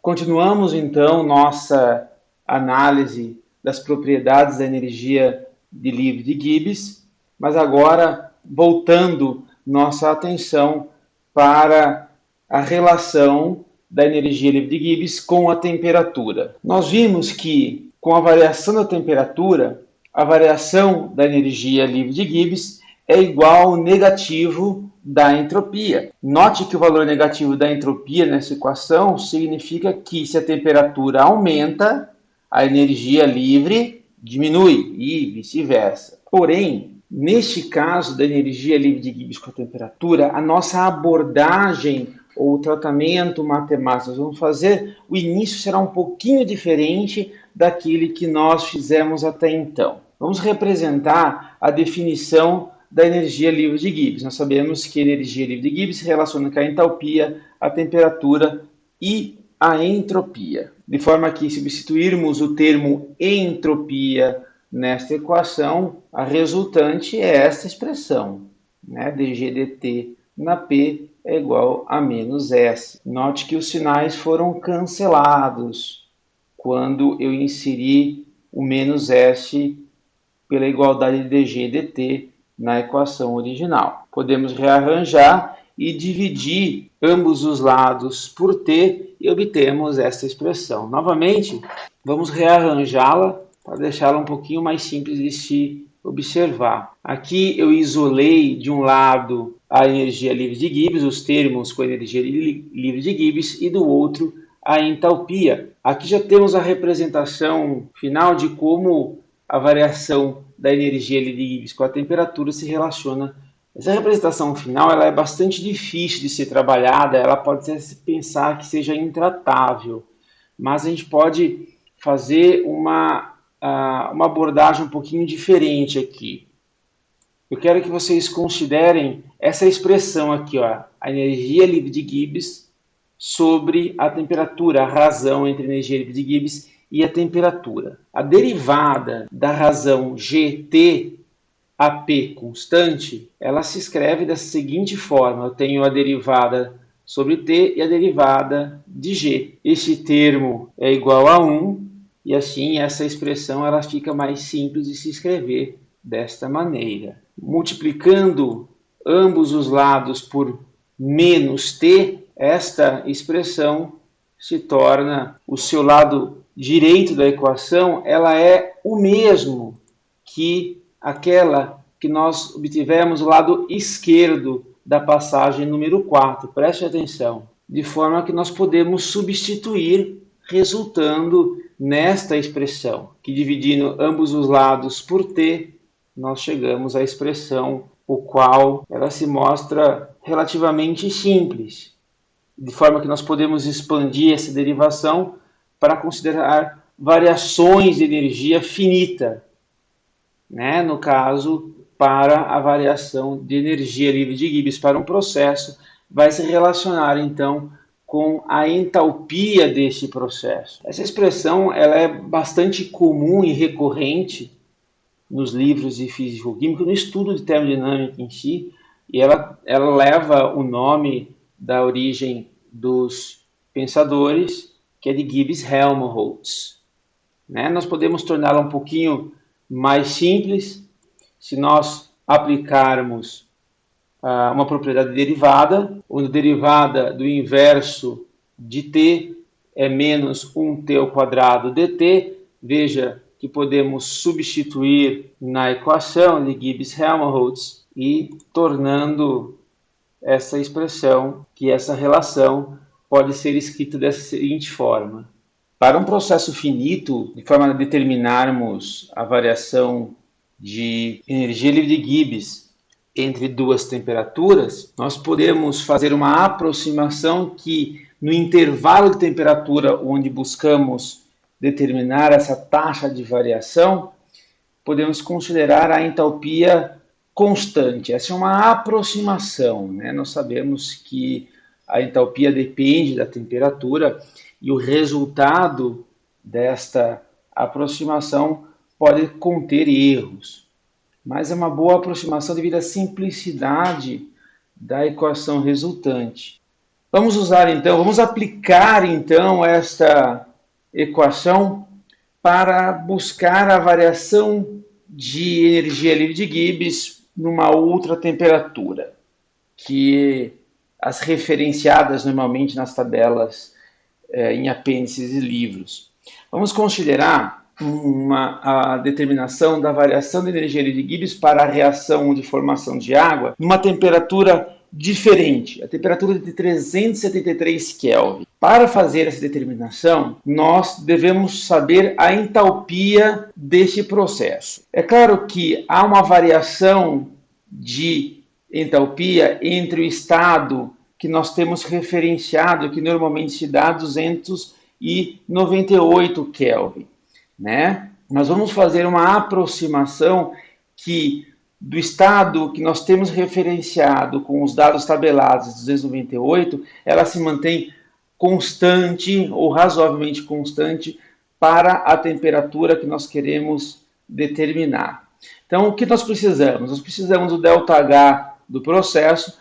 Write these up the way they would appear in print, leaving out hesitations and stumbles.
Continuamos então nossa análise das propriedades da energia de livre de Gibbs, mas agora voltando nossa atenção para a relação da energia livre de Gibbs com a temperatura. Nós vimos que com a variação da temperatura, a variação da energia livre de Gibbs é igual ao negativo da entropia. Note que o valor negativo da entropia nessa equação significa que se a temperatura aumenta, a energia livre diminui e vice-versa. Porém, neste caso da energia livre de Gibbs com a temperatura, a nossa abordagem ou tratamento matemático que nós vamos fazer, o início será um pouquinho diferente daquele que nós fizemos até então. Vamos representar a definição da energia livre de Gibbs. Nós sabemos que a energia livre de Gibbs se relaciona com a entalpia, a temperatura e a entropia. De forma que, se substituirmos o termo entropia nesta equação, a resultante é esta expressão, né? dg dt na P é igual a menos S. Note que os sinais foram cancelados quando eu inseri o menos S pela igualdade de dg dt na equação original. Podemos rearranjar e dividir ambos os lados por t e obtemos essa expressão. Novamente, vamos rearranjá-la para deixá-la um pouquinho mais simples de se observar. Aqui eu isolei de um lado a energia livre de Gibbs, os termos com energia livre de Gibbs, e do outro a entalpia. Aqui já temos a representação final de como a variação da energia livre de Gibbs com a temperatura se relaciona. Essa representação final ela é bastante difícil de ser trabalhada, ela pode se pensar que seja intratável, mas a gente pode fazer uma abordagem um pouquinho diferente aqui. Eu quero que vocês considerem essa expressão aqui, ó, a energia livre de Gibbs sobre a temperatura, a razão entre a energia livre de Gibbs e a temperatura. A derivada da razão Gt AP constante, ela se escreve da seguinte forma. Eu tenho a derivada sobre t e a derivada de g. Este termo é igual a 1 e assim essa expressão ela fica mais simples de se escrever desta maneira. Multiplicando ambos os lados por menos t, esta expressão se torna, o seu lado direito da equação, ela é o mesmo que aquela que nós obtivemos do lado esquerdo da passagem número 4. Preste atenção. De forma que nós podemos substituir, resultando nesta expressão, que dividindo ambos os lados por t, nós chegamos à expressão o qual ela se mostra relativamente simples, de forma que nós podemos expandir essa derivação para considerar variações de energia finita, né? No caso, para a variação de energia livre de Gibbs para um processo, vai se relacionar então com a entalpia desse processo. Essa expressão ela é bastante comum e recorrente nos livros de físico-química, no estudo de termodinâmica em si, e ela leva o nome da origem dos pensadores, que é de Gibbs-Helmholtz. Né? Nós podemos torná-la um pouquinho mais simples se nós aplicarmos uma propriedade derivada, onde a derivada do inverso de t é menos 1t ao quadrado dt. Veja que podemos substituir na equação de Gibbs-Helmholtz e tornando essa expressão, que essa relação pode ser escrita dessa seguinte forma. Para um processo finito, de forma a determinarmos a variação de energia livre de Gibbs entre duas temperaturas, nós podemos fazer uma aproximação que, no intervalo de temperatura onde buscamos determinar essa taxa de variação, podemos considerar a entalpia constante. Essa é uma aproximação, né? Nós sabemos que a entalpia depende da temperatura e o resultado desta aproximação pode conter erros, mas é uma boa aproximação devido à simplicidade da equação resultante. Vamos aplicar então esta equação para buscar a variação de energia livre de Gibbs numa outra temperatura, que as referenciadas normalmente nas tabelas em apêndices e livros. Vamos considerar a determinação da variação da energia livre de Gibbs para a reação de formação de água numa temperatura diferente, a temperatura de 373 Kelvin. Para fazer essa determinação, nós devemos saber a entalpia desse processo. É claro que há uma variação de entalpia entre o estado que nós temos referenciado, que normalmente se dá a 298 Kelvin, né? Nós vamos fazer uma aproximação que do estado que nós temos referenciado com os dados tabelados de 298, ela se mantém constante ou razoavelmente constante para a temperatura que nós queremos determinar. Então, o que nós precisamos? Nós precisamos do ΔH do processo,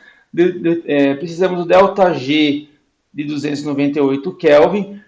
precisamos do ΔG de 298 Kelvin,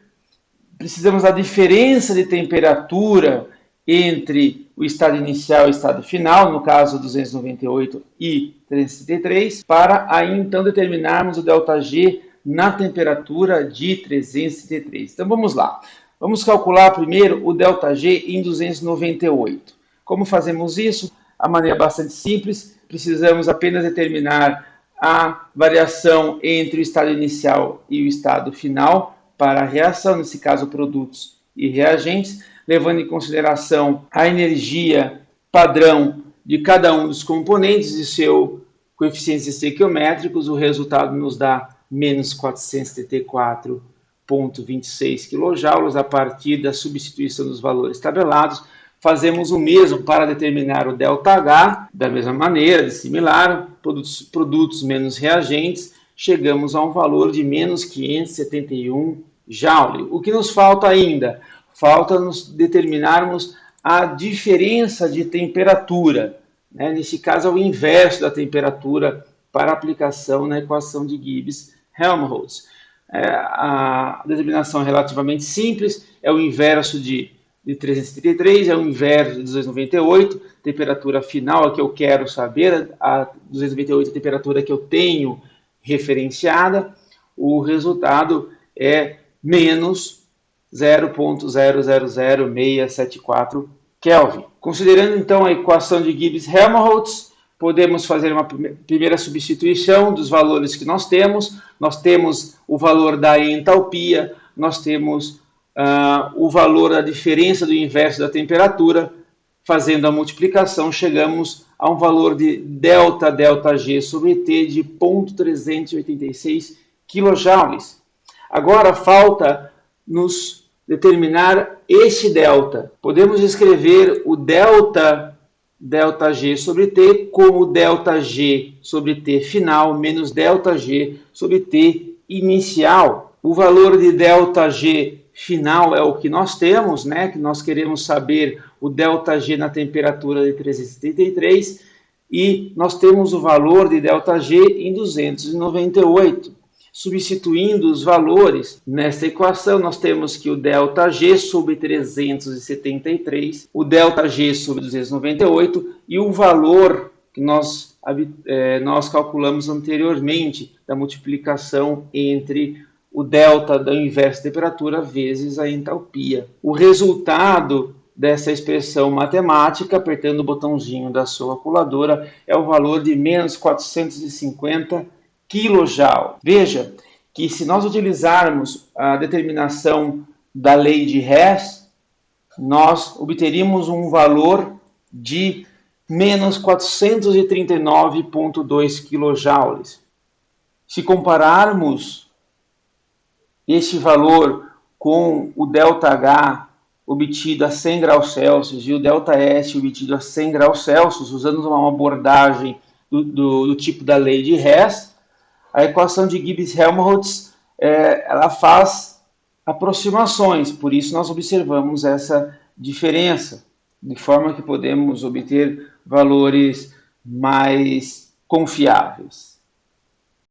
precisamos da diferença de temperatura entre o estado inicial e o estado final, no caso 298 e 373, para aí então determinarmos o ΔG na temperatura de 373. Então vamos lá. Vamos calcular primeiro o ΔG em 298. Como fazemos isso? A maneira é bastante simples. Precisamos apenas determinar a variação entre o estado inicial e o estado final para a reação, nesse caso produtos e reagentes, levando em consideração a energia padrão de cada um dos componentes e seu coeficientes estequiométricos. O resultado nos dá menos 474,26 kJ a partir da substituição dos valores tabelados. Fazemos o mesmo para determinar o ΔH, da mesma maneira, de similar, produtos menos reagentes, chegamos a um valor de menos 571 Joule. O que nos falta ainda? Falta-nos determinarmos a diferença de temperatura. Né? Nesse caso, é o inverso da temperatura para aplicação na equação de Gibbs-Helmholtz. A determinação é relativamente simples, é o inverso de 333, é o inverso de 298, temperatura final, a que eu quero saber, a 298 é a temperatura que eu tenho referenciada, o resultado é menos 0,000674 Kelvin. Considerando então a equação de Gibbs-Helmholtz, podemos fazer uma primeira substituição dos valores que nós temos. Nós temos o valor da entalpia, nós temos o valor da diferença do inverso da temperatura. Fazendo a multiplicação, chegamos a um valor de ΔG sobre T de 0,386 kJ. Agora falta nos determinar esse delta. Podemos escrever o ΔG sobre T como ΔG sobre T final menos ΔG sobre T inicial. O valor de ΔG final é o que nós temos, né? Que nós queremos saber o ΔG na temperatura de 373 e nós temos o valor de ΔG em 298. Substituindo os valores nessa equação, nós temos que o ΔG sobre 373, o ΔG sobre 298 e o valor que nós calculamos anteriormente da multiplicação entre o delta do inverso da temperatura vezes a entalpia. O resultado dessa expressão matemática, apertando o botãozinho da sua calculadora, é o valor de menos 450 kJ. Veja que se nós utilizarmos a determinação da lei de Hess, nós obteríamos um valor de menos 439,2 kJ. Se compararmos este valor com o ΔH obtido a 100 graus Celsius e o ΔS obtido a 100 graus Celsius, usando uma abordagem do tipo da lei de Hess, a equação de Gibbs-Helmholtz ela faz aproximações, por isso nós observamos essa diferença, de forma que podemos obter valores mais confiáveis.